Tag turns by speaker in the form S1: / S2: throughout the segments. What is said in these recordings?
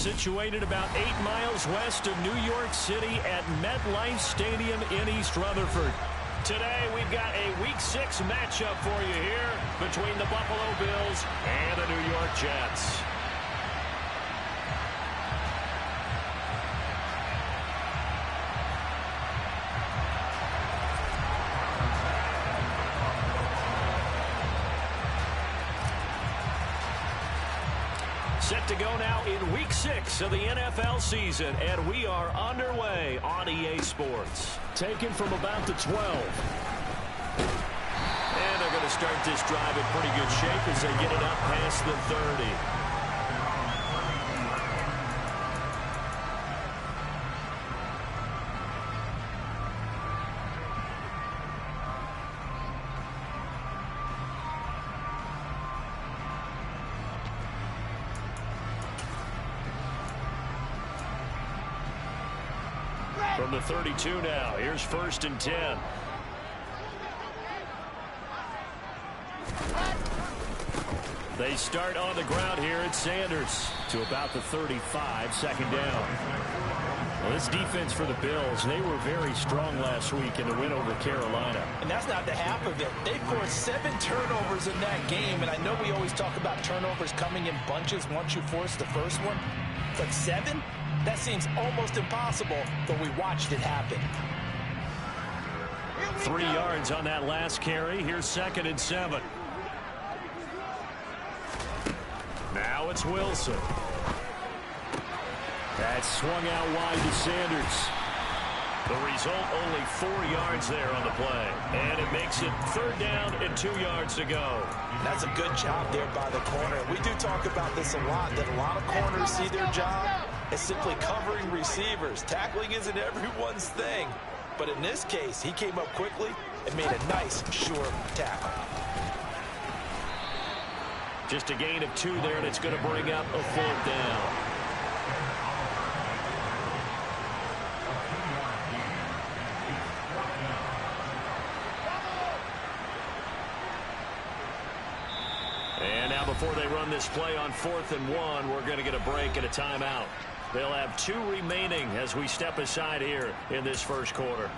S1: situated about 8 miles west of New York City at MetLife Stadium in East Rutherford. Today, we've got a Week 6 matchup for you here between the Buffalo Bills and the New York Jets. Set to go now in Week 6 of the NFL season, and we are underway on EA Sports. Taken from about the 12. And they're going to start this drive in pretty good shape as they get it up past the 30. From the 32 now, here's 1st and 10. They start on the ground here at Sanders to about the 35, 2nd down. Well, this defense for the Bills, they were very strong last week in the win over Carolina.
S2: And that's not the half of it. They forced 7 turnovers in that game, and I know we always talk about turnovers coming in bunches once you force the first one, but 7? That seems almost impossible, but we watched it happen.
S1: 3 yards on that last carry. Here's 2nd and 7. Now it's Wilson. That's swung out wide to Sanders. The result, only 4 yards there on the play. And it makes it 3rd down and 2 yards to go.
S2: That's a good job there by the corner. We do talk about this a lot, that a lot of corners see their job as simply covering receivers. Tackling isn't everyone's thing. But in this case, he came up quickly and made a nice, sure tackle.
S1: Just a gain of 2 there, and it's going to bring up a 4th down. And now before they run this play on 4th and 1, we're going to get a break and a timeout. They'll have 2 remaining as we step aside here in this first quarter.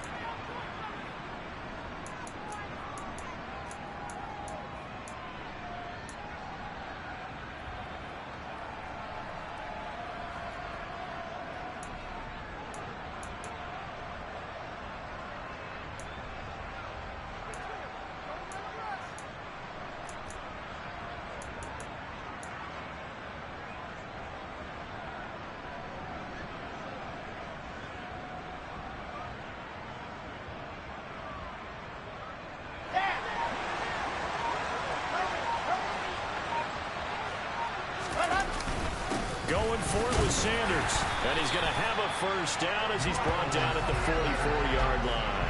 S1: Going for it with Sanders. And he's going to have a 1st down as he's brought down at the 44-yard line.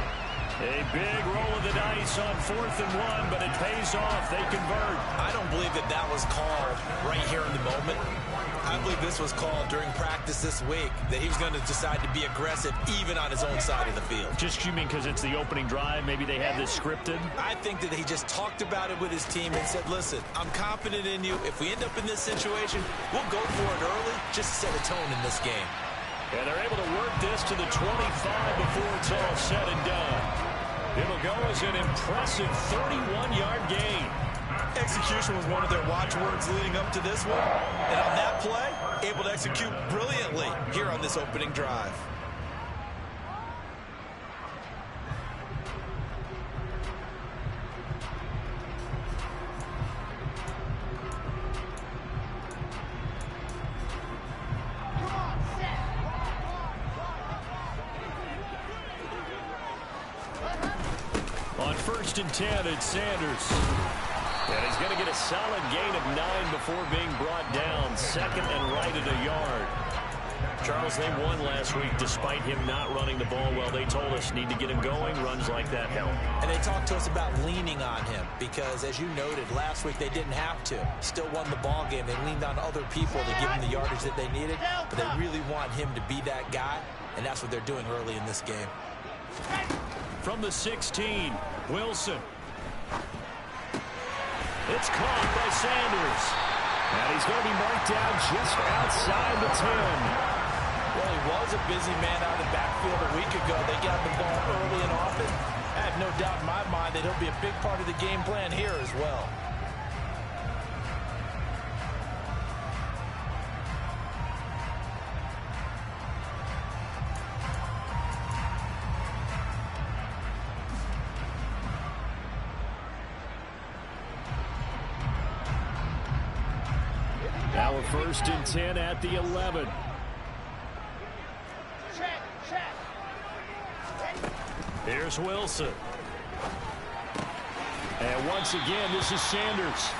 S1: A big roll of the dice on 4th and 1, but it pays off. They convert.
S2: I don't believe that that was called right here in the moment. I believe this was called during practice this week, that he was going to decide to be aggressive even on his own side of the field.
S1: Just you mean because it's the opening drive? Maybe they had this scripted?
S2: I think that he just talked about it with his team and said, listen, I'm confident in you. If we end up in this situation, we'll go for it early just to set a tone in this game.
S1: And they're able to work this to the 25 before it's all said and done. It'll go as an impressive 31-yard gain.
S2: Execution was one of their watchwords leading up to this one. And on that play, able to execute brilliantly here on this opening drive.
S1: On 1st and 10, it's Sanders. And he's going to get a solid gain of 9 before being brought down. 2nd and right at a yard. Charles, they won last week despite him not running the ball well. They told us need to get him going. Runs like that help.
S2: And they talked to us about leaning on him because, as you noted, last week they didn't have to. Still won the ball game. They leaned on other people to give him the yardage that they needed. But they really want him to be that guy, and that's what they're doing early in this game.
S1: From the 16, Wilson. It's caught by Sanders. And he's going to be marked down just outside the 10.
S2: Well, he was a busy man out of the backfield a week ago. They got the ball early and often. I have no doubt in my mind that he'll be a big part of the game plan here as well.
S1: Now a 1st and 10 at the 11. Here's Wilson. And once again, this is Sanders.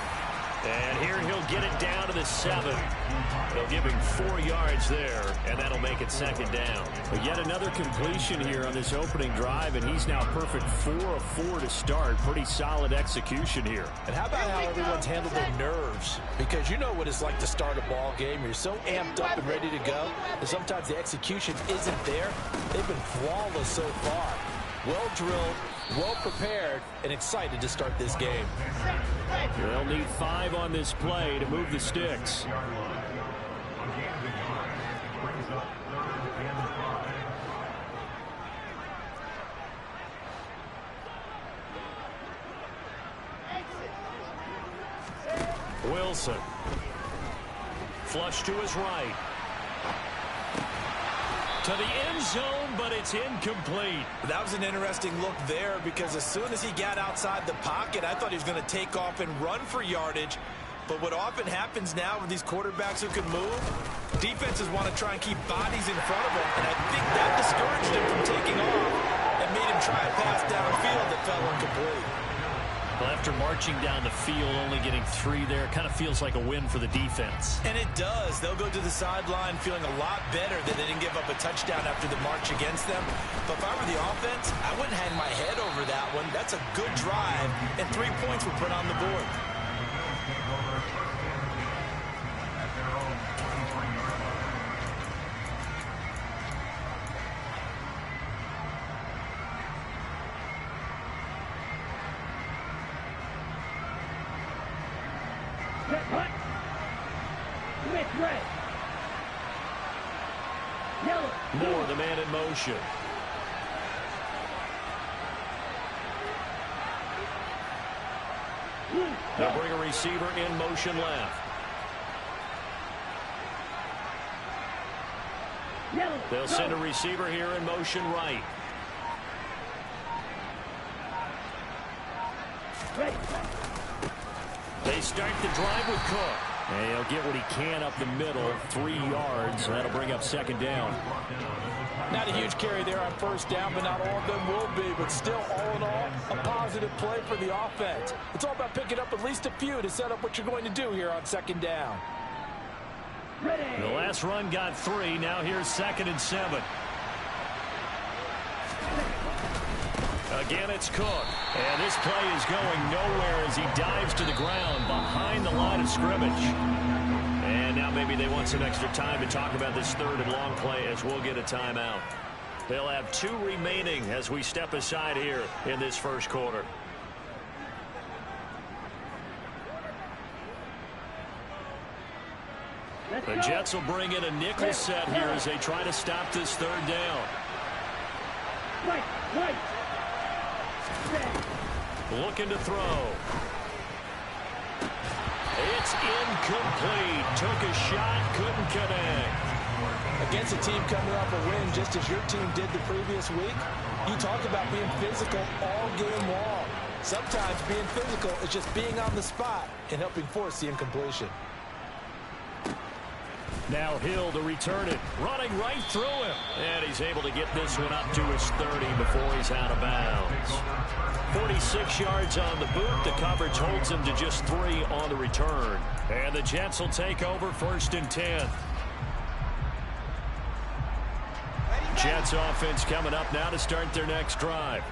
S1: And here he'll get it down to the 7. They'll give him 4 yards there, and that'll make it 2nd down. But yet another completion here on this opening drive, and he's now perfect 4 of 4 to start. Pretty solid execution here.
S2: And how about how everyone's handled their nerves? Because you know what it's like to start a ball game. You're so amped up and ready to go, and sometimes the execution isn't there. They've been flawless so far. Well drilled, well prepared, and excited to start this game.
S1: They'll need 5 on this play to move the sticks. Wilson. Flush to his right. To the end zone, but it's incomplete.
S2: That was an interesting look there because as soon as he got outside the pocket, I thought he was going to take off and run for yardage. But what often happens now with these quarterbacks who can move, defenses want to try and keep bodies in front of them, and I think that discouraged him from taking off and made him try a pass downfield that fell incomplete.
S1: Well, after marching down the field, only getting 3 there, kind of feels like a win for the defense.
S2: And it does. They'll go to the sideline feeling a lot better that they didn't give up a touchdown after the march against them. But if I were the offense, I wouldn't hang my head over that one. That's a good drive, and 3 points were put on the board.
S1: Moore, the man in motion. They'll bring a receiver in motion left. They'll send a receiver here in motion right. They start the drive with Cook. And he'll get what he can up the middle, 3 yards, and that'll bring up 2nd down.
S2: Not a huge carry there on 1st down, but not all of them will be. But still, all in all, a positive play for the offense. It's all about picking up at least a few to set up what you're going to do here on 2nd down.
S1: The last run got 3. Now here's 2nd and 7. Again, it's Cook. And this play is going nowhere as he dives to the ground behind the line of scrimmage. And now maybe they want some extra time to talk about this 3rd and long play as we'll get a timeout. They'll have 2 remaining as we step aside here in this 1st quarter. The Jets will bring in a nickel set here as they try to stop this 3rd down. Looking to throw. It's incomplete. Took a shot, couldn't connect.
S2: Against a team coming off a win just as your team did the previous week, you talk about being physical all game long. Sometimes being physical is just being on the spot and helping force the incompletion.
S1: Now Hill to return it. Running right through him. And he's able to get this one up to his 30 before he's out of bounds. 46 yards on the boot. The coverage holds him to just 3 on the return. And the Jets will take over 1st and 10. Jets offense coming up now to start their next drive.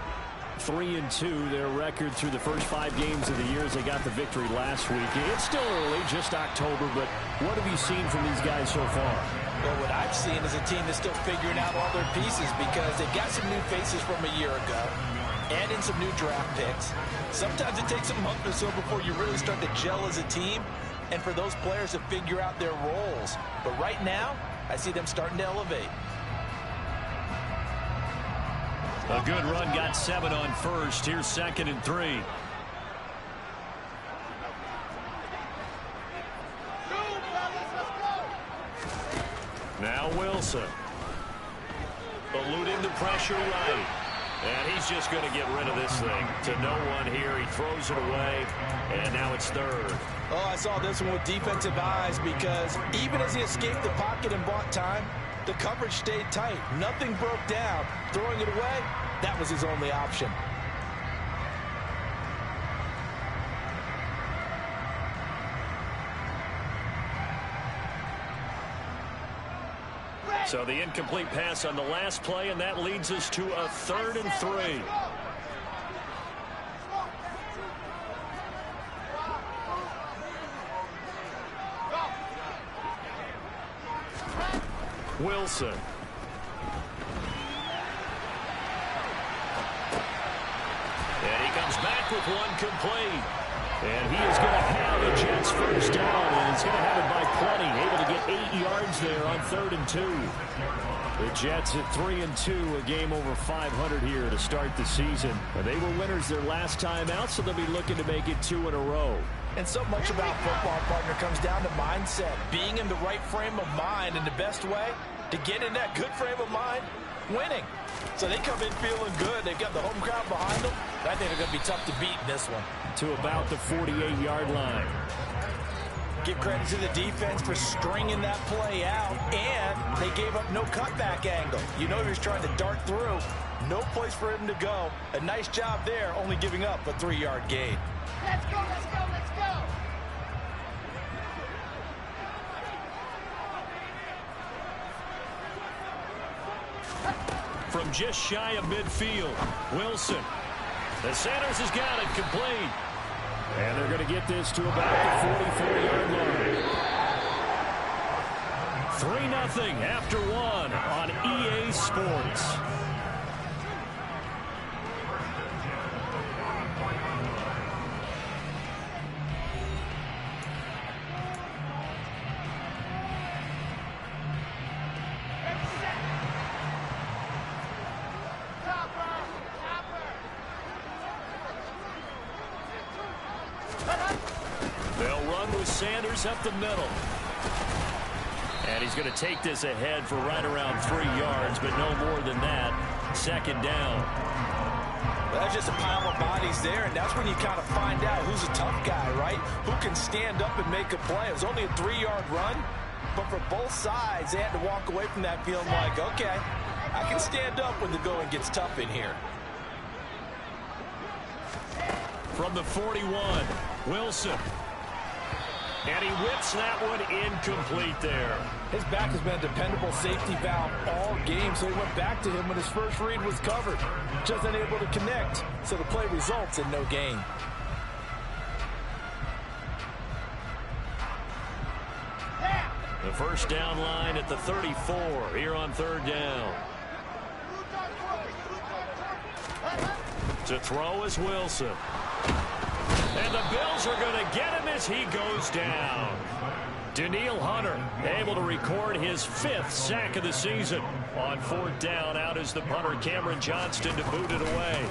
S1: 3-2, their record through the first 5 games of the year as they got the victory last week. It's still early, just October, but what have you seen from these guys so far?
S2: Well, what I've seen is a team that's still figuring out all their pieces because they've got some new faces from a year ago, add in some new draft picks. Sometimes it takes a month or so before you really start to gel as a team. and for those players to figure out their roles. But right now, I see them starting to elevate.
S1: A good run, got 7 on first. Here's 2nd and 3. Now Wilson. Eluding the pressure right. And he's just going to get rid of this thing. To no one here. He throws it away. And now it's 3rd.
S2: Oh, I saw this one with defensive eyes because even as he escaped the pocket and bought time, the coverage stayed tight. Nothing broke down. Throwing it away, that was his only option.
S1: So the incomplete pass on the last play, and that leads us to a 3rd and 3. Wilson. And he comes back with one complete. And he is going to have the Jets first down, and he's going to have it by plenty. Able to get 8 yards there on 3rd and 2. The Jets at 3-2, a game over 500 here to start the season. They were winners their last time out, so they'll be looking to make it 2 in a row.
S2: And so much about football, partner, comes down to mindset. Being in the right frame of mind, and the best way to get in that good frame of mind, winning. So they come in feeling good. They've got the home crowd behind them. I think they're going to be tough to beat in this one.
S1: To about the 48-yard line.
S2: Give credit to the defense for stringing that play out, and they gave up no cutback angle. You know he was trying to dart through. No place for him to go. A nice job there, only giving up a 3-yard gain.
S3: Let's go, let's go, let's go!
S1: From just shy of midfield, Wilson. The Sanders has got it complete. And they're going to get this to about the 44-yard line. 3-0 after 1 on EA Sports. They'll run with Sanders up the middle. And he's going to take this ahead for right around 3 yards, but no more than that. 2nd down.
S2: That's just a pile of bodies there, and that's when you kind of find out who's a tough guy, right? Who can stand up and make a play. It was only a 3-yard run, but for both sides, they had to walk away from that feeling like, okay, I can stand up when the going gets tough in here.
S1: From the 41, Wilson. And he whips that one incomplete there.
S2: His back has been a dependable safety valve all game, so he went back to him when his first read was covered. Just unable to connect, so the play results in no gain.
S1: The first down line at the 34 here on 3rd down. To throw is Wilson. And the Bills are going to get him as he goes down. Danielle Hunter able to record his 5th sack of the season. On 4th down, out is the punter Cameron Johnston to boot it away.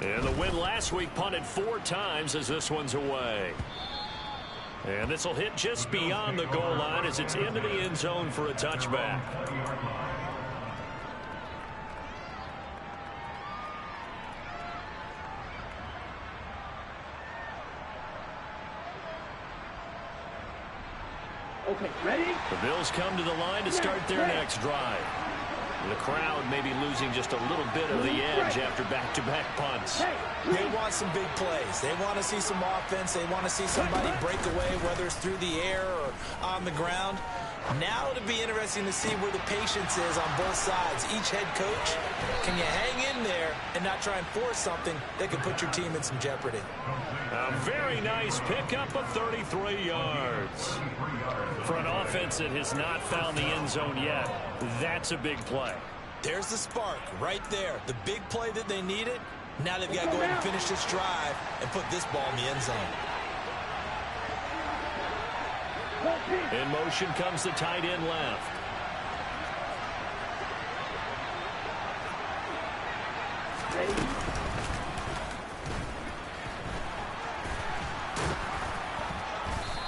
S1: And the win last week punted 4 times as this one's away. And this will hit just beyond the goal line as it's into the end zone for a touchback.
S3: Okay, ready?
S1: The Bills come to the line to start their next drive. The crowd may be losing just a little bit of the edge after back-to-back punts.
S2: They want some big plays. They want to see some offense. They want to see somebody break away, whether it's through the air or on the ground. Now it'll be interesting to see where the patience is on both sides. Each head coach, can you hang in there and not try and force something that could put your team in some jeopardy?
S1: A very nice pickup of 33 yards. For an offense that has not found the end zone yet, that's a big play.
S2: There's the spark right there. The big play that they needed. Now they've got to go ahead and finish this drive and put this ball in the end zone.
S1: In motion comes the tight end left.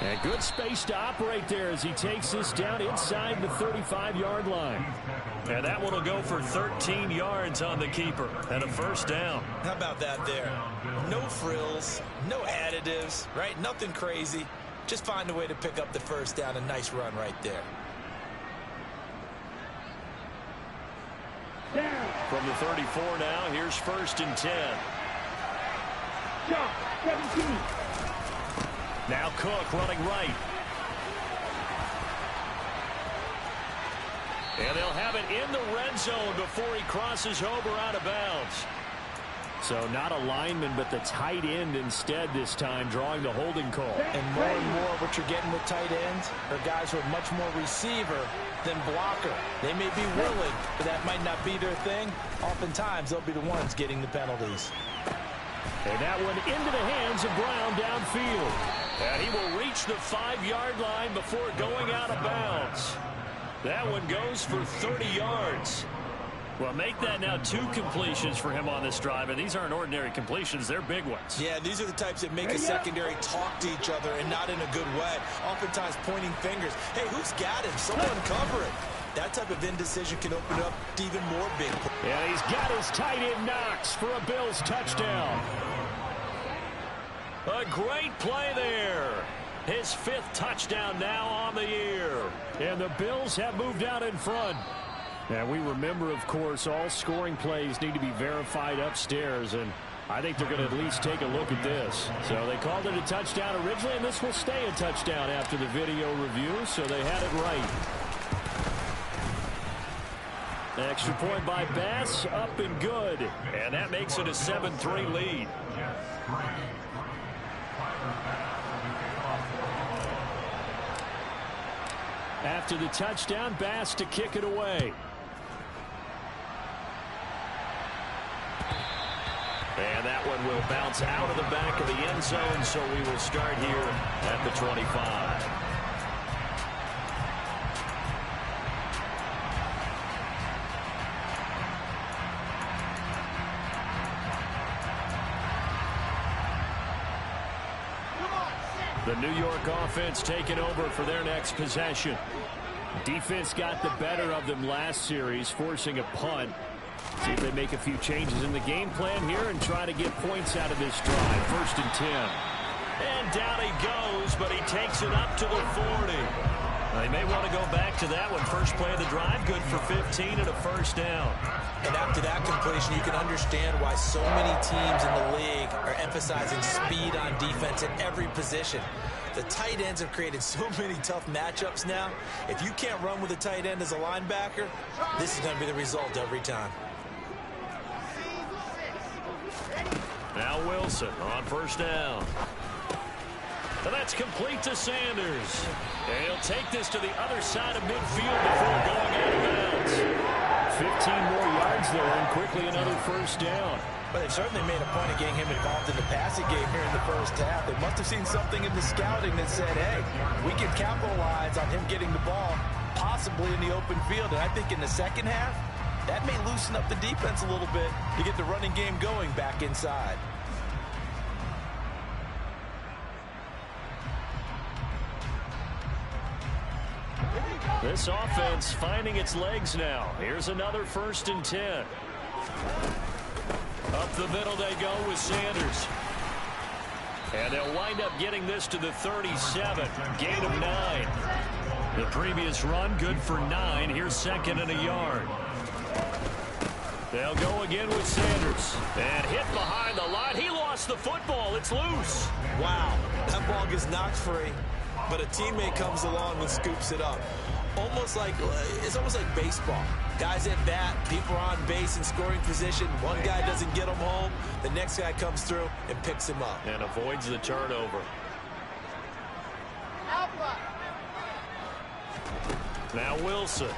S1: And good space to operate there as he takes this down inside the 35-yard line. And that one will go for 13 yards on the keeper and a first down.
S2: How about that there? No frills, no additives, right? Nothing crazy. Just find a way to pick up the first down. A nice run right there.
S1: From the 34 now, here's 1st and 10.
S3: 17.
S1: Now Cook running right. And they'll have it in the red zone before he crosses over out of bounds. So not a lineman, but the tight end instead this time, drawing the holding call.
S2: And more what you're getting with tight ends are guys who are much more receiver than blocker. They may be willing, but that might not be their thing. Oftentimes, they'll be the ones getting the penalties.
S1: And that one into the hands of Brown downfield. And he will reach the 5-yard line before going out of bounds. That one goes for 30 yards. Well, make that now 2 completions for him on this drive, and these aren't ordinary completions. They're big ones.
S2: Yeah, these are the types that make a secondary talk to each other and not in a good way. Oftentimes pointing fingers. Hey, who's got him? Someone cover it. That type of indecision can open up to even more big.
S1: And he's got his tight end Knox for a Bills touchdown. A great play there. His 5th touchdown now on the year. And the Bills have moved out in front. And we remember, of course, all scoring plays need to be verified upstairs, and I think they're going to at least take a look at this. So they called it a touchdown originally, and this will stay a touchdown after the video review, so they had it right. Extra point by Bass, up and good. And that makes it a 7-3 lead. After the touchdown, Bass to kick it away. And that one will bounce out of the back of the end zone, so we will start here at the 25. The New York offense taking over for their next possession. Defense got the better of them last series, forcing a punt. See if they make a few changes in the game plan here and try to get points out of this drive. 1st and 10. And down he goes, but he takes it up to the 40. They may want to go back to that one. First play of the drive, good for 15 and a first down.
S2: And after that completion, you can understand why so many teams in the league are emphasizing speed on defense at every position. The tight ends have created so many tough matchups now. If you can't run with a tight end as a linebacker, this is going to be the result every time.
S1: Now Wilson on 1st down. And that's complete to Sanders. And he'll take this to the other side of midfield before going out of bounds. 15 more yards there, and quickly another first down.
S2: But they've certainly made a point of getting him involved in the passing game here in the first half. They must have seen something in the scouting that said, hey, we can capitalize on him getting the ball, possibly in the open field. And I think in the second half, that may loosen up the defense a little bit to get the running game going back inside.
S1: This offense finding its legs now. Here's another 1st and 10. Up the middle they go with Sanders. And they'll wind up getting this to the 37. Gain of 9. The previous run good for 9. Here's 2nd and a yard. They'll go again with Sanders. And hit behind the line. He lost the football. It's loose.
S2: Wow, that ball gets knocked free, but a teammate comes along and scoops it up. It's almost like baseball. Guys at bat, people are on base in scoring position. One guy doesn't get him home. The next guy comes through and picks him up.
S1: And avoids the turnover.
S3: Alpha.
S1: Now Wilson.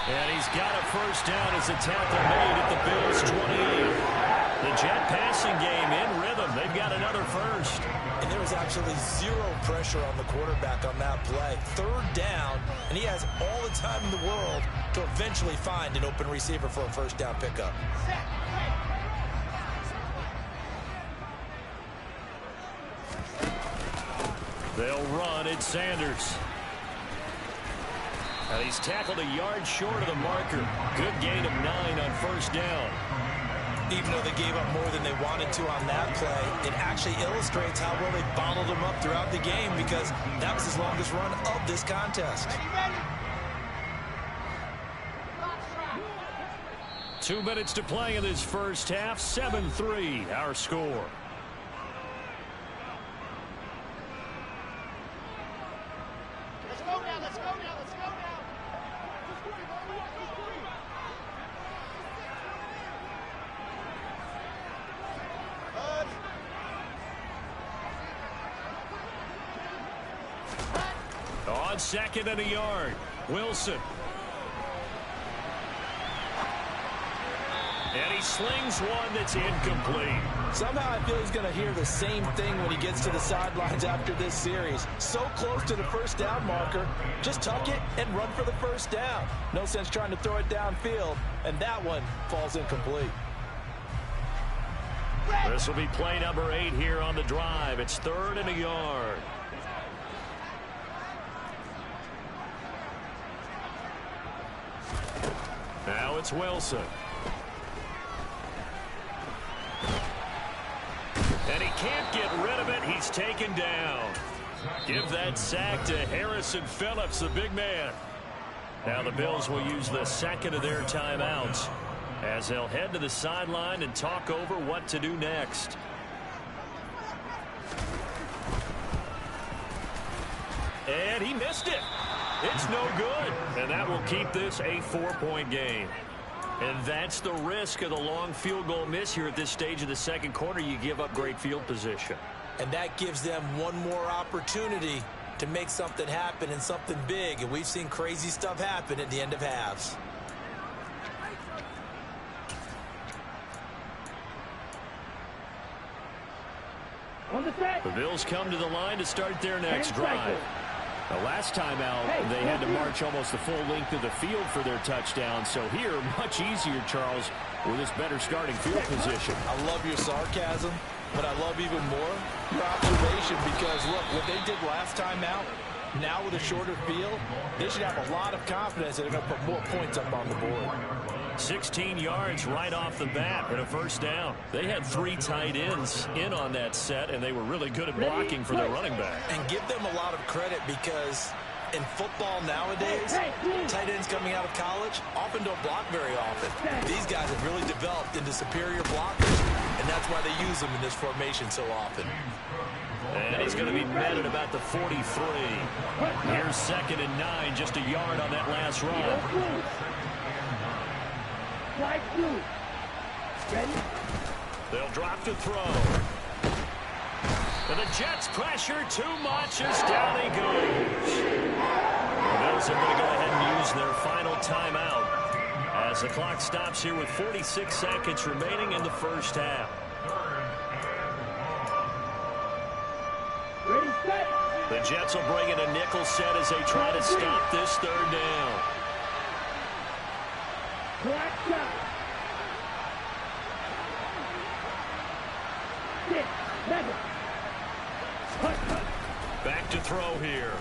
S1: And he's got a first down as a tackle made at the Bills' 28. The Jet passing game in rhythm. They've got another first.
S2: And there was absolutely zero pressure on the quarterback on that play. Third down, and he has all the time in the world to eventually find an open receiver for a first down pickup.
S1: They'll run it, Sanders. And he's tackled a yard short of the marker. Good gain of 9 on first down.
S2: Even though they gave up more than they wanted to on that play, it actually illustrates how well they bottled him up throughout the game because that was his longest run of this contest.
S1: 2 minutes to play in this first half. 7-3, our score.
S3: Let's go now, let's go now, let's go now.
S1: On second and a yard, Wilson. And he slings one that's incomplete.
S2: Somehow I feel he's going to hear the same thing when he gets to the sidelines after this series. So close to the first down marker. Just tuck it and run for the first down. No sense trying to throw it downfield. And that one falls incomplete.
S1: This will be play number 8 here on the drive. It's 3rd and a yard. Now it's Wilson. And he can't get rid of it. He's taken down. Give that sack to Harrison Phillips, the big man. Now the Bills will use the second of their timeouts as they'll head to the sideline and talk over what to do next. And he missed it. It's no good. And that will keep this a 4-point game. And that's the risk of the long field goal miss here at this stage of the second quarter. You give up great field position.
S2: And that gives them one more opportunity to make something happen and something big. And we've seen crazy stuff happen at the end of halves.
S3: On the set.
S1: The Bills come to the line to start their next drive. The last time out, they had to march almost the full length of the field for their touchdown. So here, much easier, Charles, with this better starting field position.
S2: I love your sarcasm, but I love even more your observation because, look, what they did last time out, now with a shorter field, they should have a lot of confidence that they're going to put more points up on the board.
S1: 16 yards right off the bat and a first down. They had 3 tight ends in on that set, and they were really good at blocking for their running back.
S2: And give them a lot of credit because in football nowadays, tight ends coming out of college often don't block very often. These guys have really developed into superior blockers, and that's why they use them in this formation so often.
S1: And he's going to be met at about the 43. Here's 2nd and 9, just a yard on that last run.
S3: Ready?
S1: They'll drop to throw. And the Jets pressure too much as down he goes. The Bills are going to go ahead and use their final timeout as the clock stops here with 46 seconds remaining in the first half.
S3: Ready, set.
S1: The Jets will bring in a nickel set as they try to stop this 3rd down.
S3: Black shot. 6, 7.
S1: Back to throw here.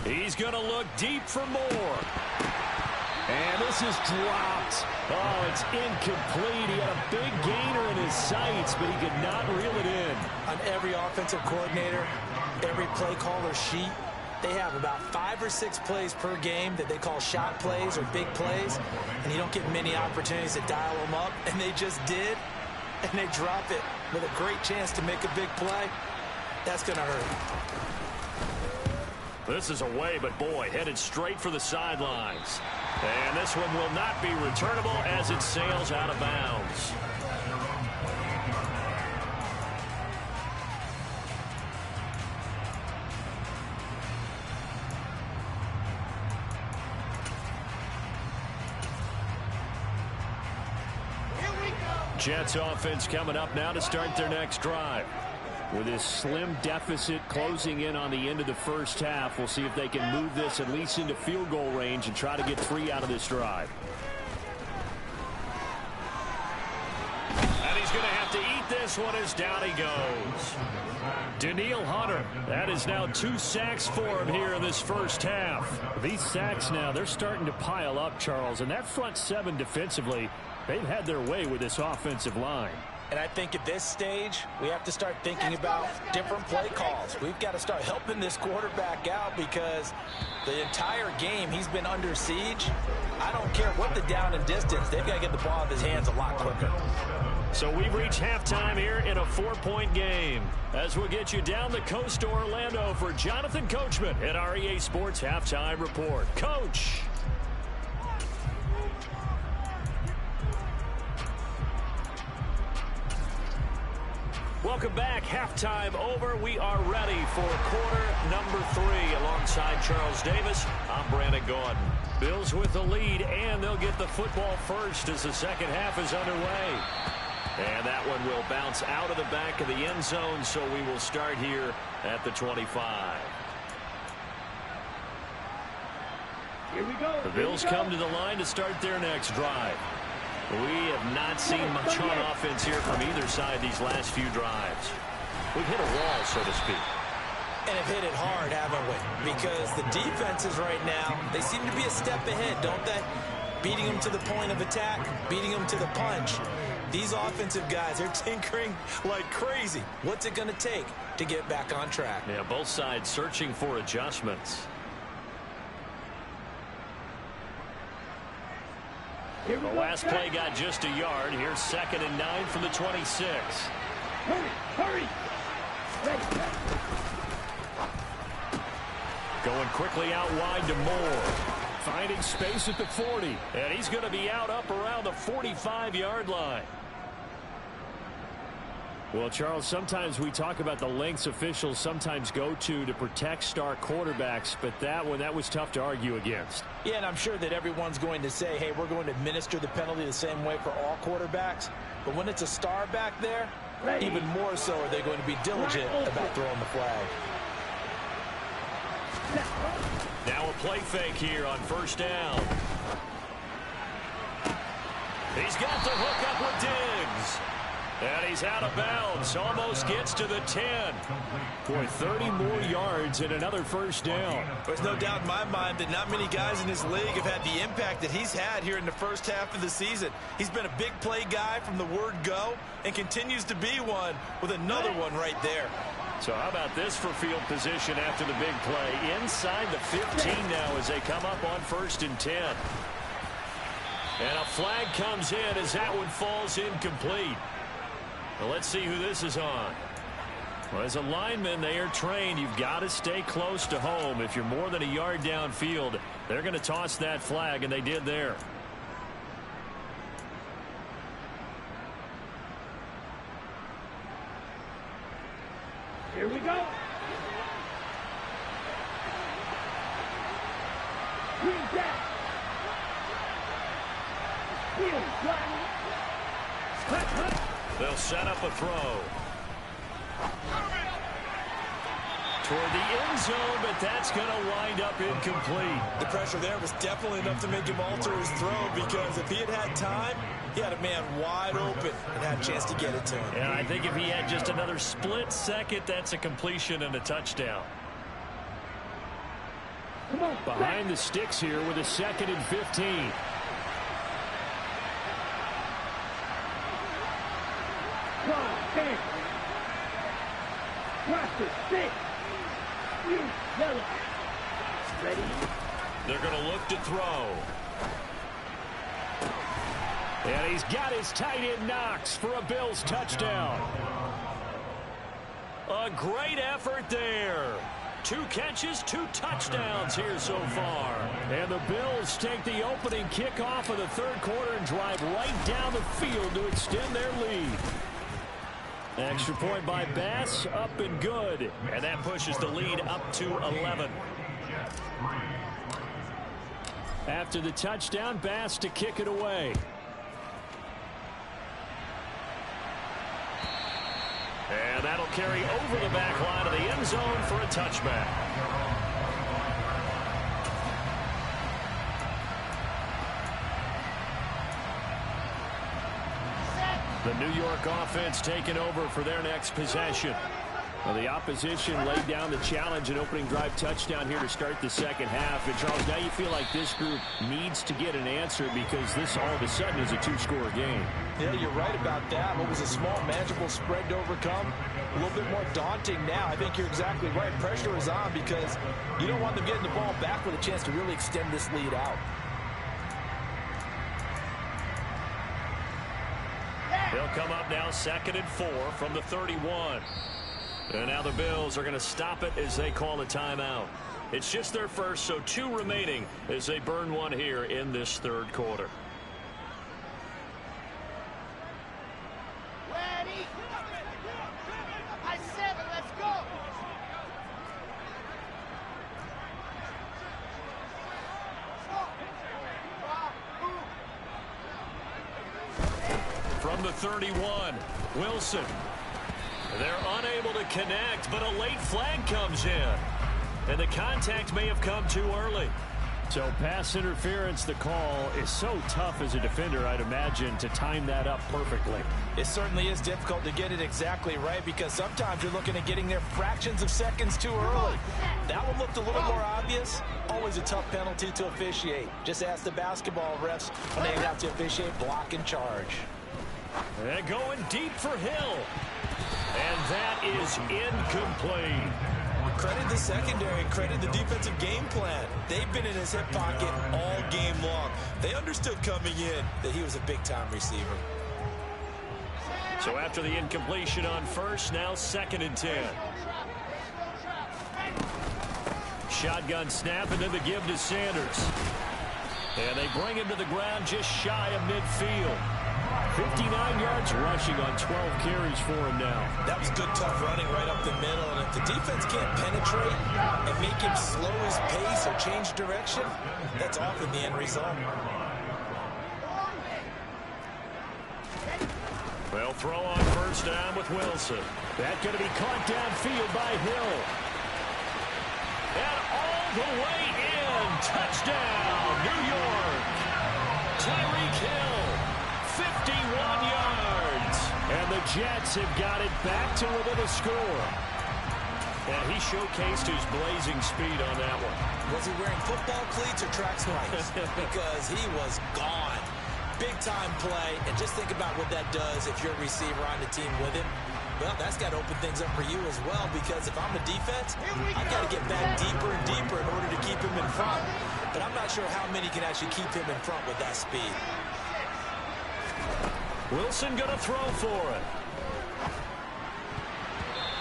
S1: He's going to look deep for more. And this is dropped. Oh, it's incomplete. He had a big gainer in his sights, but he could not reel it in.
S2: On every offensive coordinator, every play caller sheet, they have about 5 or 6 plays per game that they call shot plays or big plays, and you don't get many opportunities to dial them up, and they just did, and they drop it with a great chance to make a big play. That's going to hurt.
S1: This is away, but boy, headed straight for the sidelines. And this one will not be returnable as it sails out of bounds. Jets offense coming up now to start their next drive. With this slim deficit closing in on the end of the first half, we'll see if they can move this at least into field goal range and try to get 3 out of this drive. And he's going to have to eat this one as down he goes. Danielle Hunter, that is now 2 sacks for him here in this first half. These sacks now, they're starting to pile up, Charles, and that front 7 defensively, they've had their way with this offensive line.
S2: And I think at this stage, we have to start thinking about different play calls. We've got to start helping this quarterback out because the entire game he's been under siege. I don't care what the down and distance. They've got to get the ball out of his hands a lot quicker.
S1: So we've reached halftime here in a 4-point game. As we'll get you down the coast to Orlando for Jonathan Coachman at our EA Sports Halftime Report. Coach. Welcome back. Halftime over. We are ready for quarter number 3 alongside Charles Davis. I'm Brandon Gaudin. Bills with the lead, and they'll get the football first as the second half is underway. And that one will bounce out of the back of the end zone, so we will start here at the 25.
S3: Here we go.
S1: The Bills come to the line to start their next drive. We have not seen much on offense here from either side these last few drives. We've hit a wall, so to speak.
S2: And have hit it hard, haven't we? Because the defenses right now, they seem to be a step ahead, don't they? Beating them to the point of attack, beating them to the punch. These offensive guys are tinkering like crazy. What's it going to take to get back on track?
S1: Yeah, both sides searching for adjustments. The last play got just a yard. Here's 2nd and 9 from the 26.
S3: Hurry!
S1: Going quickly out wide to Moore. Finding space at the 40. And he's going to be out up around the 45-yard line. Well, Charles, sometimes we talk about the lengths officials sometimes go to protect star quarterbacks, but that one, that was tough to argue against.
S2: Yeah, and I'm sure that everyone's going to say, hey, we're going to administer the penalty the same way for all quarterbacks. But when it's a star back there, even more so are they going to be diligent about throwing the flag.
S1: Now a play fake here on first down. He's got the hook up with Diggs. And he's out of bounds. Almost gets to the 10. Boy, 30 more yards and another first down.
S2: There's no doubt in my mind that not many guys in this league have had the impact that he's had here in the first half of the season. He's been a big play guy from the word go and continues to be one with another one right there.
S1: So how about this for field position after the big play? Inside the 15 now as they come up on 1st and 10. And a flag comes in as that one falls incomplete. Well, let's see who this is on. Well, as a lineman, they are trained. You've got to stay close to home. If you're more than a yard downfield, they're going to toss that flag, and they did there.
S3: Here we go. Green jack.
S1: They'll set up a throw. Toward the end zone, but that's going to wind up incomplete.
S2: The pressure there was definitely enough to make him alter his throw, because if he had had time, he had a man wide open and had a chance to get it to him.
S1: And I think if he had just another split second, that's a completion and a touchdown. Behind the sticks here with a 2nd and 15.
S3: Watch the stick. Ready?
S1: They're going to look to throw. And he's got his tight end Knox for a Bills touchdown. A great effort there. 2 catches, 2 touchdowns here so far. And the Bills take the opening kickoff of the 3rd quarter and drive right down the field to extend their lead. Extra point by Bass, up and good. And that pushes the lead up to 11. After the touchdown, Bass to kick it away. carry over the back line of the end zone for a touchback. The New York offense taking over for their next possession. Well, the opposition laid down the challenge and opening drive touchdown here to start the second half. And, Charles, now you feel like this group needs to get an answer because this all of a sudden is a two-score game.
S2: Yeah, you're right about that. What was a small, manageable spread to overcome, a little bit more daunting now. I think you're exactly right. Pressure is on because you don't want them getting the ball back with a chance to really extend this lead out.
S1: They'll come up now 2nd and 4 from the 31. And now the Bills are going to stop it as they call a timeout. It's just their first, so 2 remaining as they burn one here in this third quarter.
S3: Ready? I 7, let's go.
S1: From the 31, Wilson. They're unable to connect, but a late flag comes in. And the contact may have come too early. So pass interference, the call is so tough as a defender, I'd imagine, to time that up perfectly.
S2: It certainly is difficult to get it exactly right because sometimes you're looking at getting there fractions of seconds too early. That one looked a little more obvious. Always a tough penalty to officiate. Just ask the basketball refs when they have to officiate block and charge.
S1: And going deep for Hill. And that is incomplete.
S2: Credit the secondary, credit the defensive game plan. They've been in his hip pocket all game long. They understood coming in that he was a big-time receiver.
S1: So after the incompletion on first, now 2nd and 10. Shotgun snap and then the give to Sanders. And they bring him to the ground just shy of midfield. 59 yards rushing on 12 carries for him now.
S2: That was good, tough running right up the middle. And if the defense can't penetrate and make him slow his pace or change direction, that's often the end result.
S1: Well, throw on first down with Wilson. That's going to be caught downfield by Hill. And all the way in. Touchdown, New York. Tyreek Hill. 51 yards. And the Jets have got it back to within a score. And he showcased his blazing speed on that one.
S2: Was he wearing football cleats or track spikes? Because he was gone. Big-time play. And just think about what that does if you're a receiver on the team with him. Well, that's got to open things up for you as well, because if I'm a defense, I've got to get back deeper and deeper in order to keep him in front. But I'm not sure how many can actually keep him in front with that speed.
S1: Wilson going to throw for it.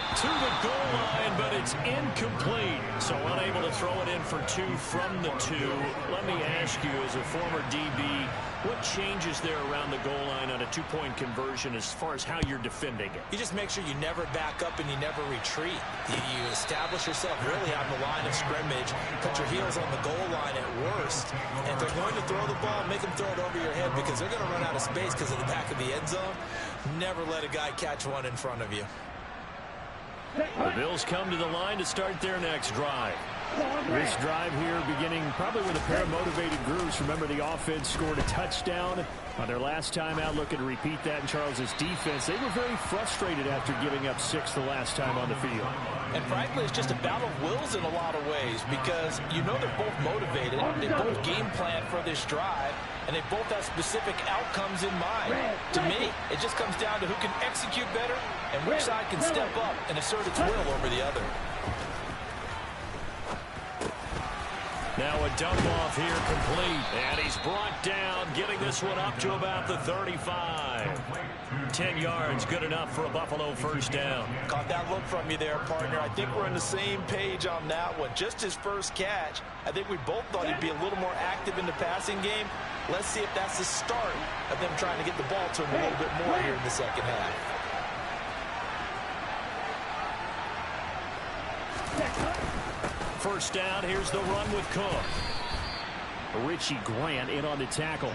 S1: To the goal line, but it's incomplete. So unable to throw it in for 2 from the 2. Let me ask you, as a former DB, what changes there around the goal line on a 2-point conversion as far as how you're defending it?
S2: You just make sure you never back up and you never retreat. You establish yourself really on the line of scrimmage, put your heels on the goal line at worst. And if they're going to throw the ball, make them throw it over your head because they're going to run out of space because of the back of the end zone. Never let a guy catch one in front of you.
S1: The Bills come to the line to start their next drive. This drive here beginning probably with a pair of motivated groups. Remember, the offense scored a touchdown on their last time out. Looking to repeat that in Charles's defense. They were very frustrated after giving up 6 the last time on the field.
S2: And frankly, it's just a battle of wills in a lot of ways because you know they're both motivated. They both game plan for this drive, and they both have specific outcomes in mind. To me, it just comes down to who can execute better and which side can step up and assert its will over the other.
S1: Now a dump off here complete. And he's brought down, getting this one up to about the 35. 10 yards, good enough for a Buffalo first down.
S2: Caught that look from you there, partner. I think we're on the same page on that one. Just his first catch. I think we both thought he'd be a little more active in the passing game. Let's see if that's the start of them trying to get the ball to him a little bit more here in the second half.
S1: First down, here's the run with Cook. Richie Grant in on the tackle.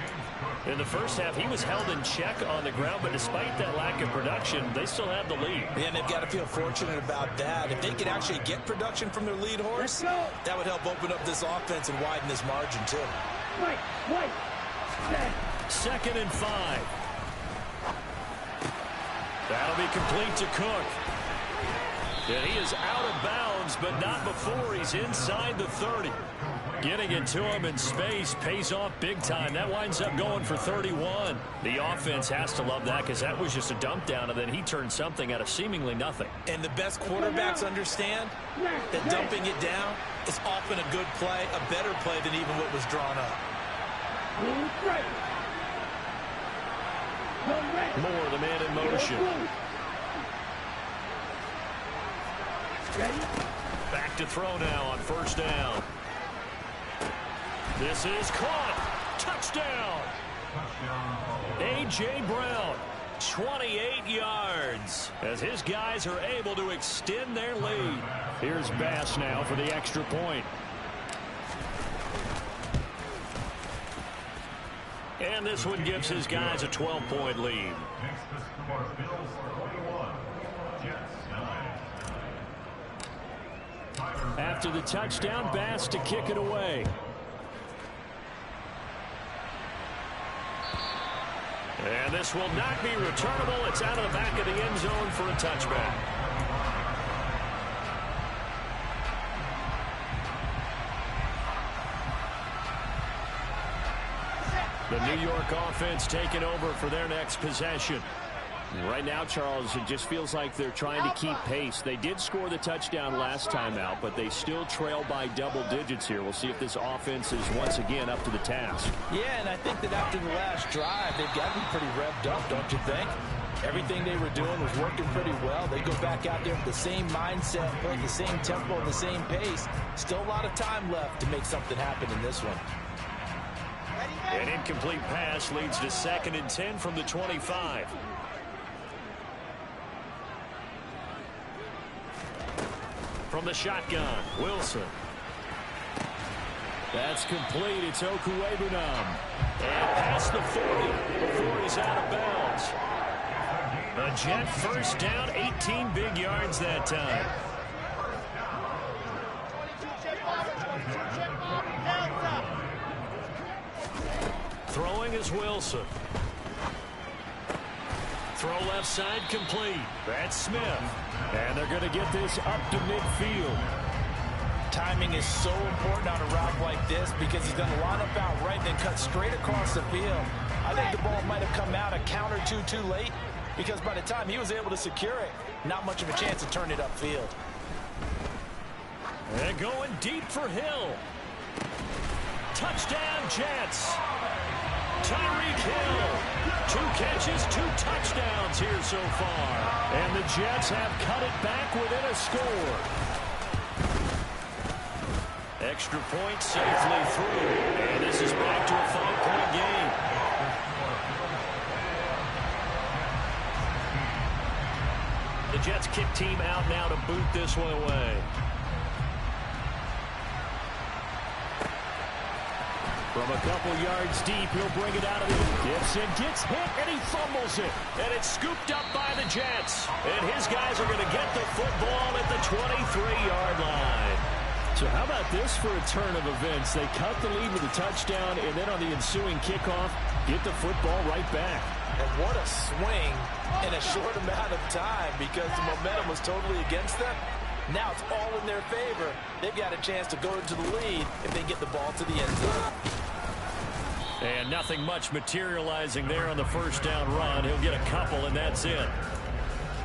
S1: In the first half, he was held in check on the ground, but despite that lack of production, they still have the lead.
S2: Yeah, and they've got to feel fortunate about that. If they could actually get production from their lead horse, that would help open up this offense and widen this margin, too.
S3: Wait.
S1: 2nd and 5. That'll be complete to Cook. And he is out of bounds, but not before he's inside the 30. Getting it to him in space pays off big time. That winds up going for 31. The offense has to love that because that was just a dump down, and then he turned something out of seemingly nothing.
S2: And the best quarterbacks understand that dumping it down is often a good play, a better play than even what was drawn up.
S1: Moore, the man in motion. Back to throw now on 1st down. This is caught. Touchdown. A.J. Brown, 28 yards, as his guys are able to extend their lead. Here's Bass now for the extra point. And this one gives his guys a 12-point lead. After the touchdown, Bass to kick it away. And this will not be returnable. It's out of the back of the end zone for a touchback. The New York offense taking over for their next possession.
S4: Right now, Charles, it just feels like they're trying to keep pace. They did score the touchdown last time out, but they still trail by double digits here. We'll see if this offense is once again up to the task.
S2: Yeah, and I think that after the last drive, they've got to be pretty revved up, don't you think? Everything they were doing was working pretty well. They go back out there with the same mindset, play the same tempo and the same pace. Still a lot of time left to make something happen in this one.
S1: An incomplete pass leads to 2nd and 10 from the 25. From the shotgun, Wilson. That's complete. It's Okuwebunam. And past the 40 before he's out of bounds. A Jet 1st down, 18 big yards that time. Throwing is Wilson. Throw left side complete. That's Smith. And they're going to get this up to midfield.
S2: Timing is so important on a route like this because he's going to line up out right and then cut straight across the field. I think the ball might have come out a count or two too late because by the time he was able to secure it, not much of a chance to turn it upfield.
S1: And going deep for Hill. Touchdown, Jets. Tyreek Hill. 2 catches, 2 touchdowns here so far. And the Jets have cut it back within a score. Extra point safely through. And this is back to a 5-point game. The Jets kick team out now to boot this one away. From a couple yards deep, he'll bring it out of the Gibson gets hit, and he fumbles it. And it's scooped up by the Jets. And his guys are going to get the football at the 23-yard line.
S4: So how about this for a turn of events? They cut the lead with a touchdown, and then on the ensuing kickoff, get the football right back.
S2: And what a swing in a short amount of time because the momentum was totally against them. Now it's all in their favor. They've got a chance to go into the lead if they get the ball to the end zone.
S1: And nothing much materializing there on the 1st down run. He'll get a couple, and that's it.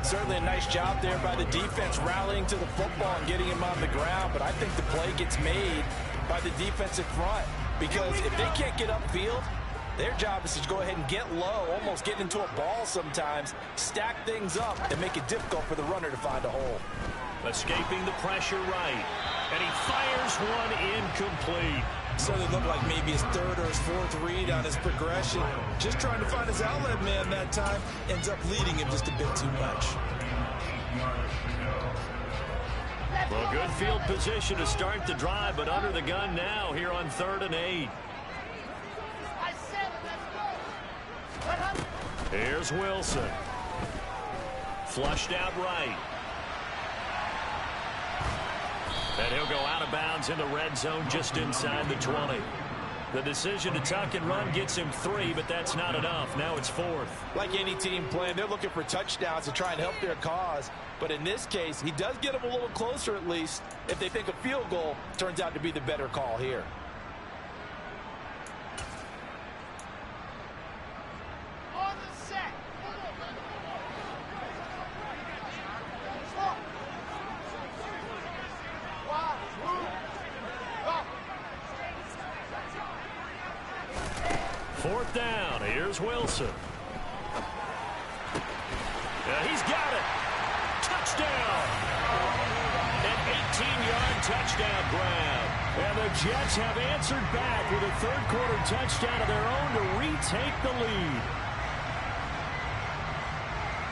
S2: Certainly a nice job there by the defense rallying to the football and getting him on the ground. But I think the play gets made by the defensive front because if they can't get upfield, their job is to go ahead and get low, almost get into a ball sometimes, stack things up, and make it difficult for the runner to find a hole.
S1: Escaping the pressure right. And he fires one incomplete.
S2: Certainly looked like maybe his 3rd or his 4th read on his progression. Just trying to find his outlet man that time. Ends up leading him just a bit too much.
S1: Well, good field position to start the drive, but under the gun now here on 3rd and 8. Here's Wilson. Flushed out right. And he'll go out of bounds in the red zone just inside the 20. The decision to tuck and run gets him 3, but that's not enough. Now it's 4th.
S2: Like any team playing, they're looking for touchdowns to try and help their cause. But in this case, he does get them a little closer at least if they think a field goal turns out to be the better call here.
S3: On the set.
S1: Fourth down. Here's Wilson. He's got it. Touchdown. An 18-yard touchdown grab. And the Jets have answered back with a third-quarter touchdown of their own to retake the lead.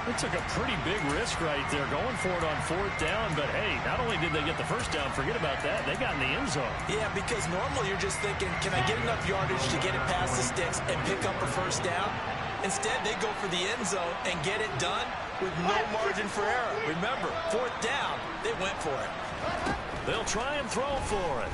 S1: They took a pretty big risk right there going for it on fourth down. But, hey, not only did they get the first down, forget about that, they got in the end zone.
S2: Yeah, because normally you're just thinking, can I get enough yardage to get it past the sticks and pick up a first down? Instead, they go for the end zone and get it done with no margin for error. Remember, fourth down, they went for it.
S1: They'll try and throw for it.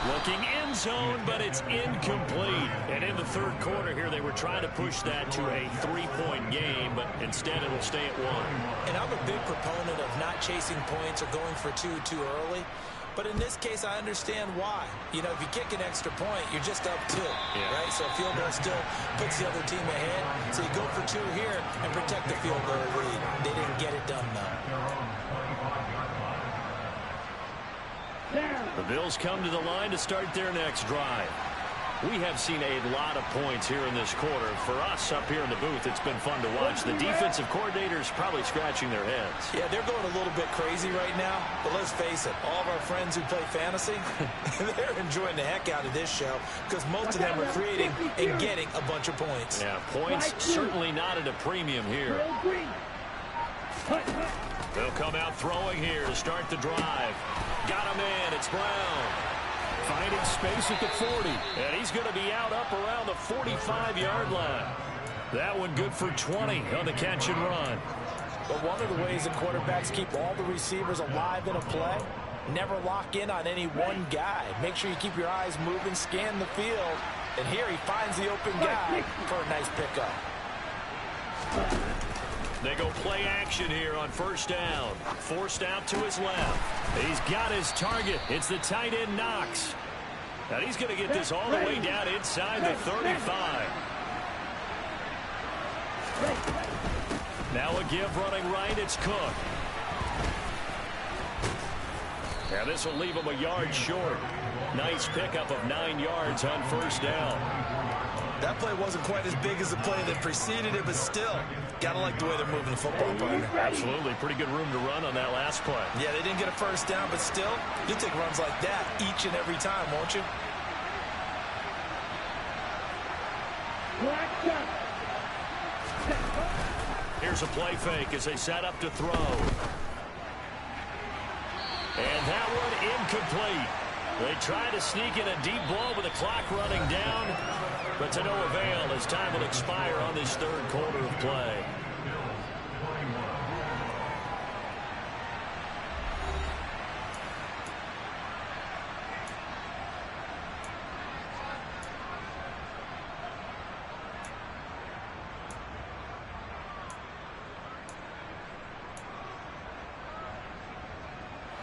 S1: Looking end zone, but it's incomplete. And in the third quarter here, they were trying to push that to a 3-point game, but instead it'll stay at 1.
S2: And I'm a big proponent of not chasing points or going for two too early. But in this case, I understand why. You know, if you kick an extra point, you're just up 2, right? So a field goal still puts the other team ahead. So you go for 2 here and protect the field goal lead. They didn't get it done, though.
S1: The Bills come to the line to start their next drive. We have seen a lot of points here in this quarter. For us up here in the booth, it's been fun to watch. The defensive coordinators probably scratching their heads.
S2: Yeah, they're going a little bit crazy right now. But let's face it, all of our friends who play fantasy, they're enjoying the heck out of this show because most of them are creating and getting a bunch of points.
S1: Yeah, points certainly not at a premium here. They'll come out throwing here to start the drive. Got a man. It's Brown. Finding space at the 40. And he's going to be out up around the 45-yard line. That one good for 20 on the catch and run.
S2: But one of the ways the quarterbacks keep all the receivers alive in a play, never lock in on any one guy. Make sure you keep your eyes moving, scan the field. And here he finds the open guy for a nice pickup.
S1: They go play action here on first down. Forced out to his left. He's got his target. It's the tight end Knox. And he's going to get this all the way down inside the 35. Now a give running right. It's Cook. And this will leave him a yard short. Nice pickup of 9 yards on first down.
S2: That play wasn't quite as big as the play that preceded it, but still, gotta like the way they're moving the football, partner.
S1: Absolutely. Pretty good room to run on that last play.
S2: Yeah, they didn't get a first down, but still, you'll take runs like that each and every time, won't you?
S1: Here's a play fake as they set up to throw. And that one incomplete. They try to sneak in a deep ball with the clock running down, but to no avail as time will expire on this third quarter of play.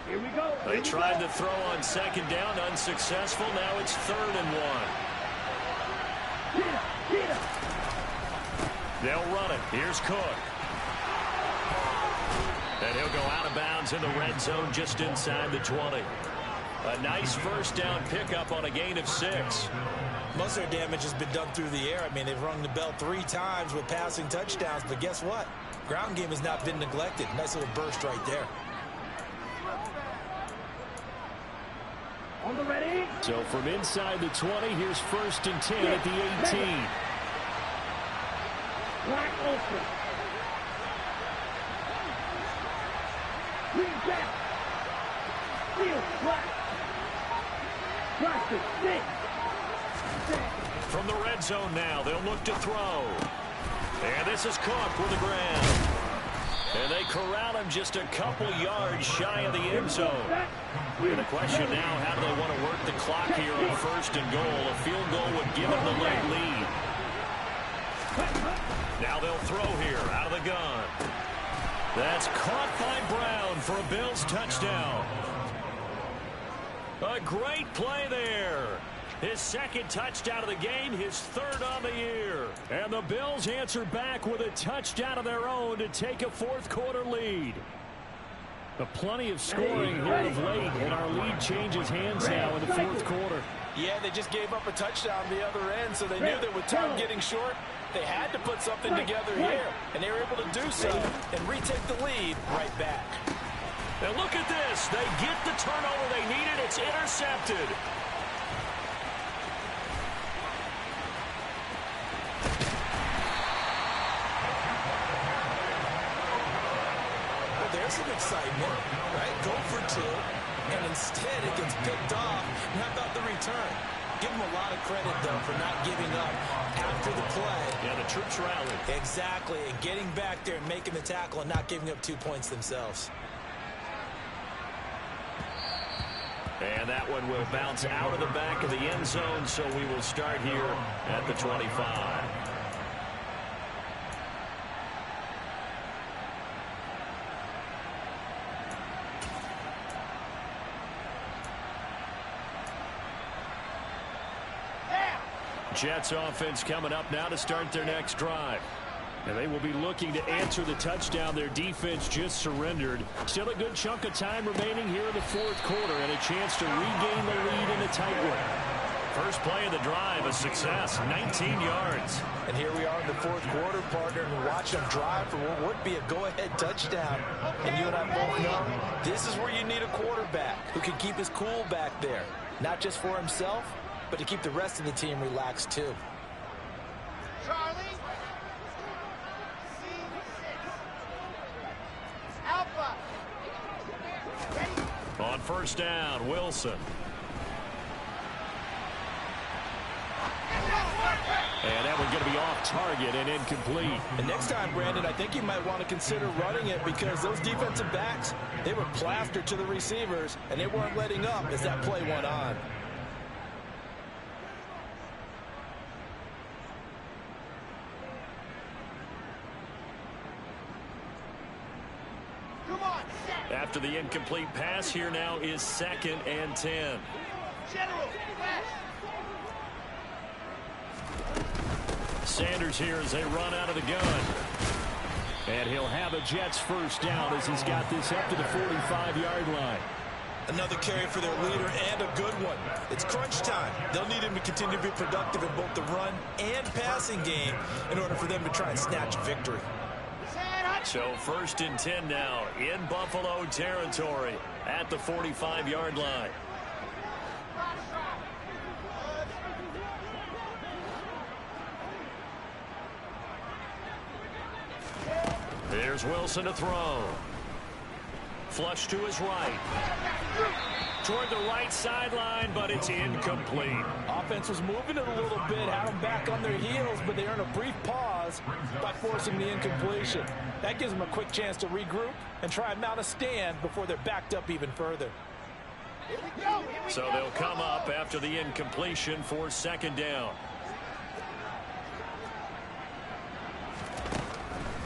S3: Here we go.
S1: They tried to throw on second down, unsuccessful. Now it's 3rd and 1. They'll run it. Here's Cook. And he'll go out of bounds in the red zone just inside the 20. A nice first down pickup on a gain of 6.
S2: Most of their damage has been done through the air. I mean, they've rung the bell 3 times with passing touchdowns, but guess what? Ground game has not been neglected. Nice little burst right there.
S3: On the ready.
S1: So from inside the 20, here's 1st and 10 at the 18.
S3: Black open. Green back. Field black. Black to 6.
S1: From the red zone now, they'll look to throw. And this is Cook with the ground. And they corral him just a couple yards shy of the end zone. And the question now, how do they want to work the clock here on 1st and goal? A field goal would give them the late lead. Now they'll throw here out of the gun. That's caught by Brown for a Bills touchdown. A great play there. His 2nd touchdown of the game, his 3rd on the year. And the Bills answer back with a touchdown of their own to take a 4th quarter lead. But plenty of scoring here of late, and our lead changes hands now in the 4th quarter.
S2: Yeah, they just gave up a touchdown on the other end, so they knew that with time getting short, they had to put something together here. And they were able to do so and retake the lead right back.
S1: And look at this. They get the turnover they needed. It's intercepted.
S2: There's some excitement, right? Go for 2, and instead it gets picked off. And how about the return? Give them a lot of credit, though, for not giving up after the play.
S1: Yeah, the troops rallied.
S2: Exactly, and getting back there and making the tackle and not giving up 2 points themselves.
S1: And that one will bounce out of the back of the end zone, so we will start here at the 25. Jets offense coming up now to start their next drive. And they will be looking to answer the touchdown their defense just surrendered. Still a good chunk of time remaining here in the 4th quarter and a chance to regain the lead in a tight one. First play of the drive, a success, 19 yards.
S2: And here we are in the 4th quarter, partner, and watch them drive for what would be a go-ahead touchdown. And you and I both know this is where you need a quarterback who can keep his cool back there. Not just for himself, but to keep the rest of the team relaxed, too.
S3: Charlie. C6. Alpha. Ready?
S1: On 1st down, Wilson. And that one's going to be off target and incomplete.
S2: And next time, Brandon, I think you might want to consider running it because those defensive backs, they were plastered to the receivers, and they weren't letting up as that play went on.
S1: After the incomplete pass, here now is 2nd and 10.
S3: General,
S1: Sanders here as they run out of the gun. And he'll have a Jets 1st down as he's got this up to the 45-yard line.
S2: Another carry for their leader and a good one. It's crunch time. They'll need him to continue to be productive in both the run and passing game in order for them to try and snatch a victory.
S1: So 1st and 10 now in Buffalo territory at the 45-yard line. Here's Wilson to throw. Flush to his right. Toward the right sideline, but it's incomplete.
S2: Offense was moving it a little bit, had them back on their heels, but they earned a brief pause by forcing the incompletion. That gives them a quick chance to regroup and try and mount a stand before they're backed up even further.
S1: So they'll come up after the incompletion for 2nd down.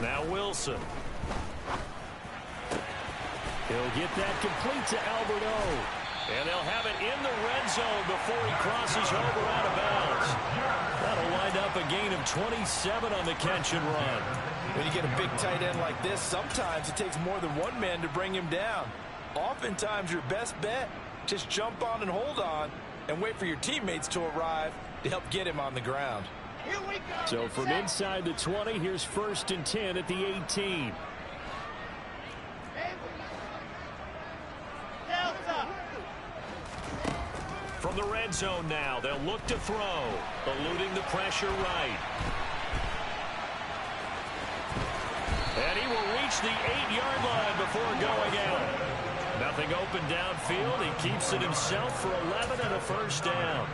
S1: Now Wilson. He'll get that complete to Albert O. And they'll have it in the red zone before he crosses over out of bounds. That'll wind up a gain of 27 on the catch and run.
S2: When you get a big tight end like this, sometimes it takes more than one man to bring him down. Oftentimes, your best bet, just jump on and hold on and wait for your teammates to arrive to help get him on the ground.
S3: Here we go.
S1: So from inside the 20, here's 1st and 10 at the 18.
S3: Delta.
S1: From the red zone now, they'll look to throw, eluding the pressure right. And he will reach the 8-yard line before going out. Now Nothing open downfield. He keeps it himself for 11 and a first down.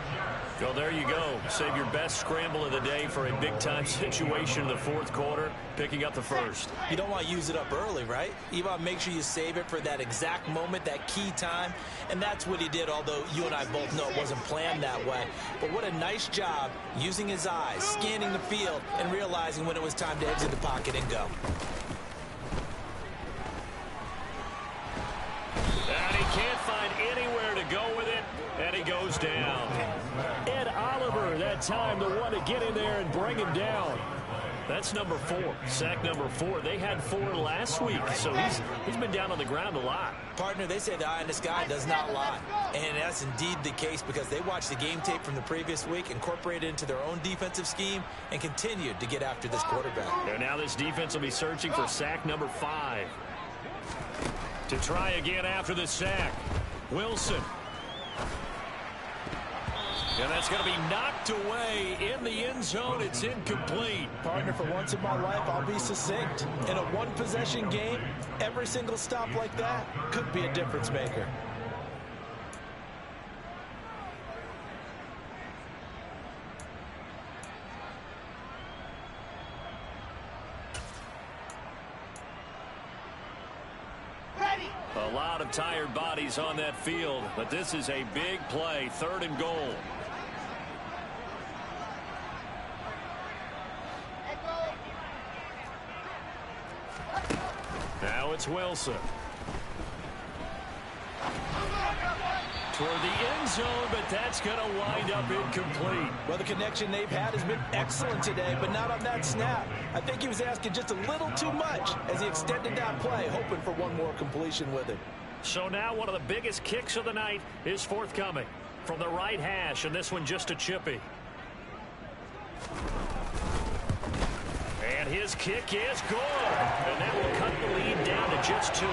S1: Well, there you go. Save your best scramble of the day for a big-time situation in the fourth quarter, picking up the first.
S2: You don't want to use it up early, right? You want to make sure you save it for that exact moment, that key time, and that's what he did, although you and I both know it wasn't planned that way. But what a nice job using his eyes, scanning the field, and realizing when it was time to exit the pocket and go.
S1: And he can't find anywhere to go with it, and he goes down. Ed Oliver, that time, the one to get in there and bring him down. That's number 4, sack number 4. They had 4 last week, so he's been down on the ground a lot.
S2: Partner, they say the eye in the sky does not lie. And that's indeed the case because they watched the game tape from the previous week, incorporated it into their own defensive scheme, and continued to get after this quarterback.
S1: And now this defense will be searching for sack number 5. To try again after the sack. Wilson. And that's going to be knocked away in the end zone. It's incomplete.
S2: Partner, for once in my life, I'll be succinct. In a one-possession game, every single stop like that could be a difference maker.
S1: A lot of tired bodies on that field, but this is a big play, 3rd and goal. Now it's Wilson. Toward the end zone, but that's going to wind up incomplete.
S2: Well, the connection they've had has been excellent today, but not on that snap. I think he was asking just a little too much as he extended that play, hoping for one more completion with it.
S1: So now one of the biggest kicks of the night is forthcoming from the right hash, and this one just a chippy. And his kick is good. And that will cut the lead down to just 2.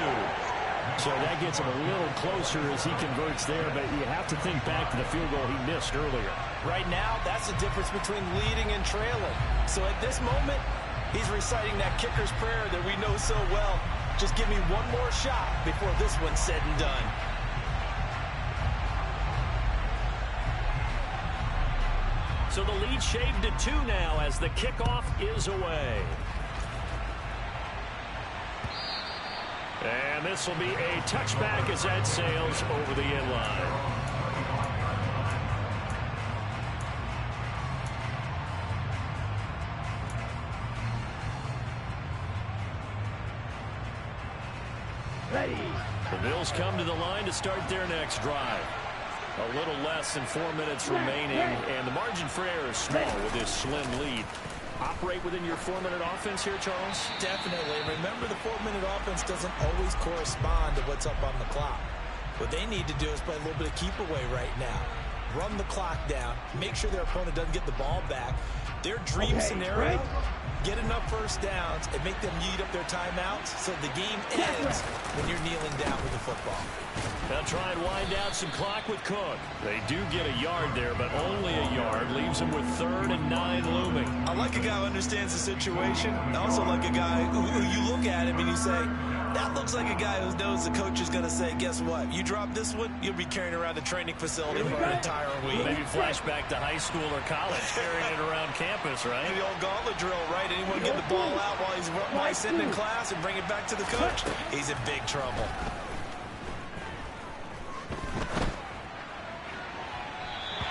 S4: So that gets him a little closer as he converts there, but you have to think back to the field goal he missed earlier.
S2: Right now, that's the difference between leading and trailing. So at this moment, he's reciting that kicker's prayer that we know so well. Just give me one more shot before this one's said and done.
S1: So the lead shaved to 2 now as the kickoff is away. And this will be a touchback as that sails over the end line.
S4: Ready.
S1: The Bills come to the line to start their next drive. A little less than 4 minutes remaining, and the margin for error is small with this slim lead. Operate within your 4-minute offense here, Charles?
S2: Definitely. Remember, the 4-minute offense doesn't always correspond to what's up on the clock. What they need to do is play a little bit of keep away right now. Run the clock down. Make sure their opponent doesn't get the ball back. Their dream scenario, get enough first downs and make them eat up their timeouts so the game ends when you're kneeling down with the football.
S1: They'll try and wind down some clock with Cook. They do get a yard there, but only a yard. Leaves them with 3rd and 9 looming.
S2: I like a guy who understands the situation. I also like a guy who you look at him and you say, that looks like a guy who knows the coach is going to say, guess what? You drop this one, you'll be carrying around the training facility for an entire week.
S1: Maybe flashback to high school or college, carrying it around campus, right?
S2: The old gauntlet drill, right? Anyone get the ball out while he's sitting in class and bring it back to the coach? He's in big trouble.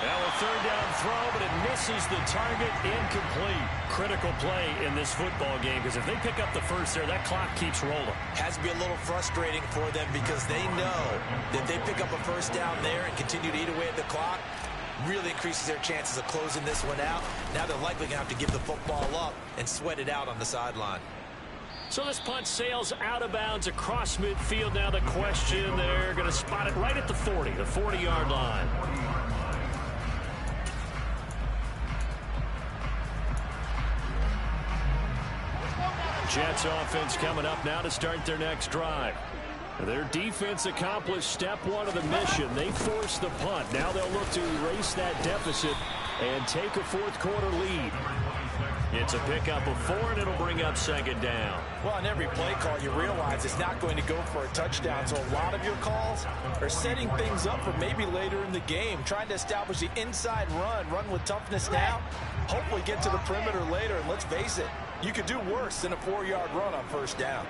S1: Now a 3rd down throw, but it misses the target, incomplete. Critical play in this football game, because if they pick up the first there, that clock keeps rolling.
S2: Has to be a little frustrating for them because they know that if they pick up a first down there and continue to eat away at the clock, really increases their chances of closing this one out. Now they're likely going to have to give the football up and sweat it out on the sideline.
S1: So this punt sails out of bounds across midfield. Now the question, they're going to spot it right at the 40, the 40-yard line. Jets offense coming up now to start their next drive. Their defense accomplished step 1 of the mission. They forced the punt. Now they'll look to erase that deficit and take a fourth quarter lead. It's a pickup of 4, and it'll bring up second down.
S2: Well, on every play call, you realize it's not going to go for a touchdown. So a lot of your calls are setting things up for maybe later in the game, trying to establish the inside run with toughness now, hopefully get to the perimeter later. And let's face it, you could do worse than a 4-yard run on first down.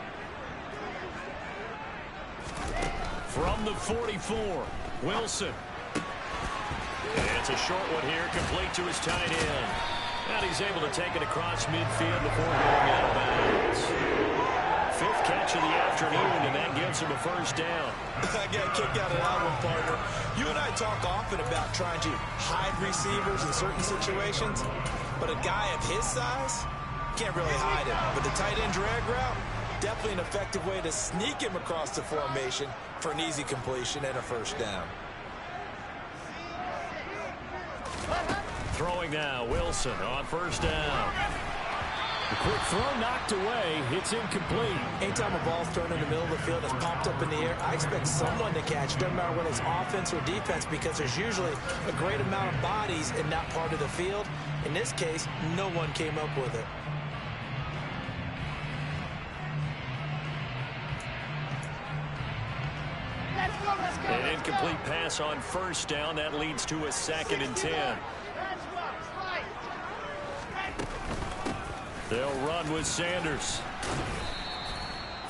S1: From the 44, Wilson. And it's a short one here, complete to his tight end. And he's able to take it across midfield before going out of bounds. 5th catch of the afternoon, and that gives him a first down.
S2: I got kicked out of that one, partner. You and I talk often about trying to hide receivers in certain situations, but a guy of his size can't really hide him. But the tight end drag route, definitely an effective way to sneak him across the formation for an easy completion and a first down.
S1: Throwing now, Wilson on first down.
S4: The quick throw knocked away. It's incomplete.
S2: Anytime a ball's thrown in the middle of the field, it's popped up in the air, I expect someone to catch. Doesn't matter whether it's offense or defense, because there's usually a great amount of bodies in that part of the field. In this case, no one came up with it.
S1: An incomplete pass on first down. That leads to a 2nd and 10. They'll run with Sanders.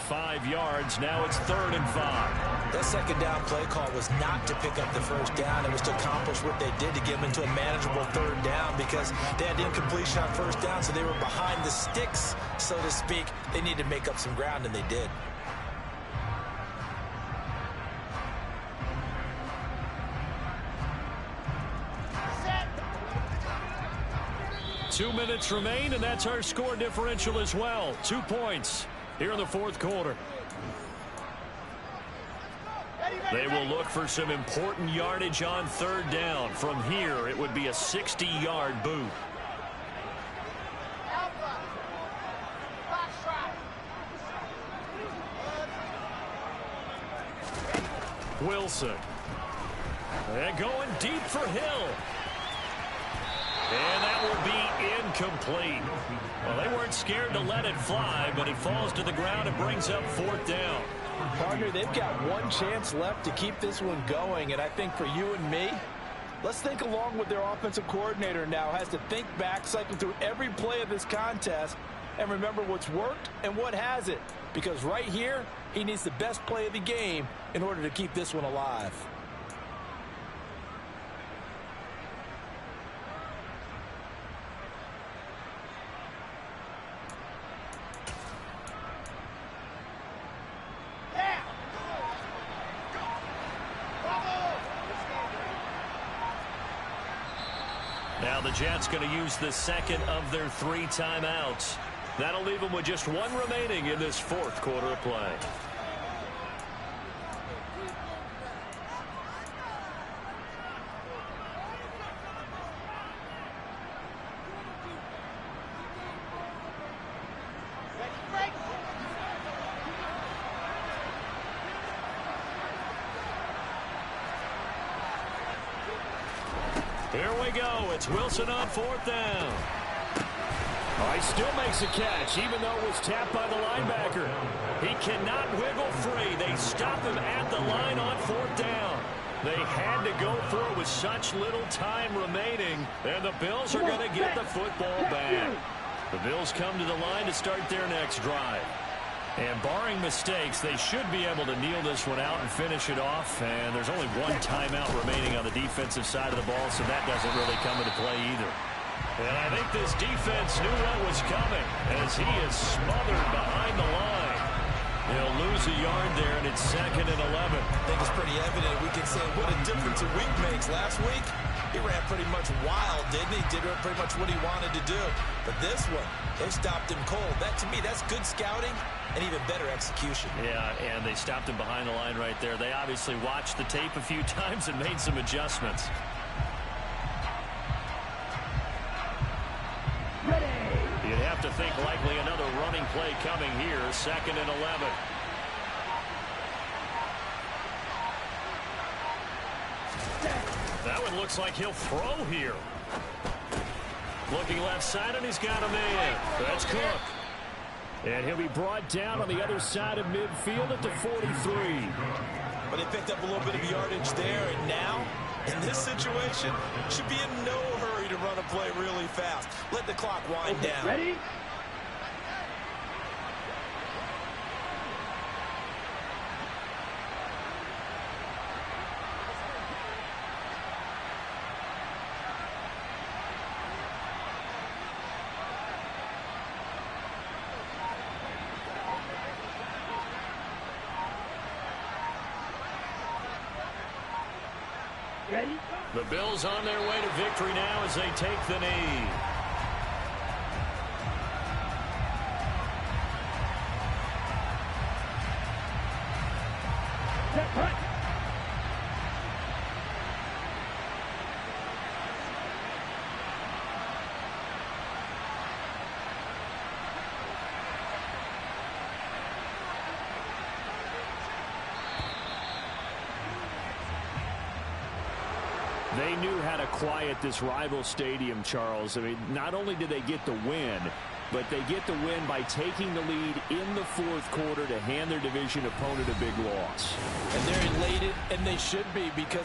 S1: 5 yards. Now it's 3rd and 5.
S2: That second down play call was not to pick up the first down. It was to accomplish what they did to get them into a manageable 3rd down, because they had incompletion on first down, so they were behind the sticks, so to speak. They needed to make up some ground, and they did.
S3: Set.
S1: 2 minutes remain, and that's our score differential as well. 2 points here in the 4th quarter. They will look for some important yardage on 3rd down. From here, it would be a 60-yard boot.
S3: Alpha. Foxtrot.
S1: Wilson. And going deep for Hill. And that will be incomplete. Well, they weren't scared to let it fly, but it falls to the ground and brings up 4th down.
S2: Partner, they've got one chance left to keep this one going, and I think for you and me, let's think along with their offensive coordinator now. Has to think back, cycle through every play of this contest, and remember what's worked and what hasn't. Because right here, he needs the best play of the game in order to keep this one alive.
S1: Now the Jets going to use the 2nd of their 3 timeouts. That'll leave them with just 1 remaining in this 4th quarter of play. Here we go. It's Wilson on 4th down.
S4: Oh, he still makes a catch, even though it was tapped by the linebacker.
S1: He cannot wiggle free. They stop him at the line on 4th down. They had to go for it with such little time remaining, and the Bills are going to get the football back. The Bills come to the line to start their next drive. And barring mistakes, they should be able to kneel this one out and finish it off. And there's only 1 timeout remaining on the defensive side of the ball, so that doesn't really come into play either. And I think this defense knew what was coming as he is smothered behind the line. He'll lose a yard there, and it's 2nd and 11.
S2: I think it's pretty evident. We can say what a difference a week makes. Last week, he ran pretty much wild, didn't he? Did pretty much what he wanted to do. But this one, they stopped him cold. That, to me, that's good scouting and even better execution.
S1: Yeah, and they stopped him behind the line right there. They obviously watched the tape a few times and made some adjustments. You'd have to think likely another running play coming here. 2nd and 11. That one looks like he'll throw here. Looking left side, and he's got a man. That's Cook. And he'll be brought down on the other side of midfield at the 43.
S2: But they picked up a little bit of yardage there, and now, in this situation, should be in no hurry to run a play really fast. Let the clock wind down.
S3: Ready? Ready?
S1: The Bills on their way to victory now as they take the knee.
S3: Step right.
S4: They knew how to quiet this rival stadium, Charles. I mean, not only did they get the win, but they get the win by taking the lead in the fourth quarter to hand their division opponent a big loss.
S2: And they're elated, and they should be, because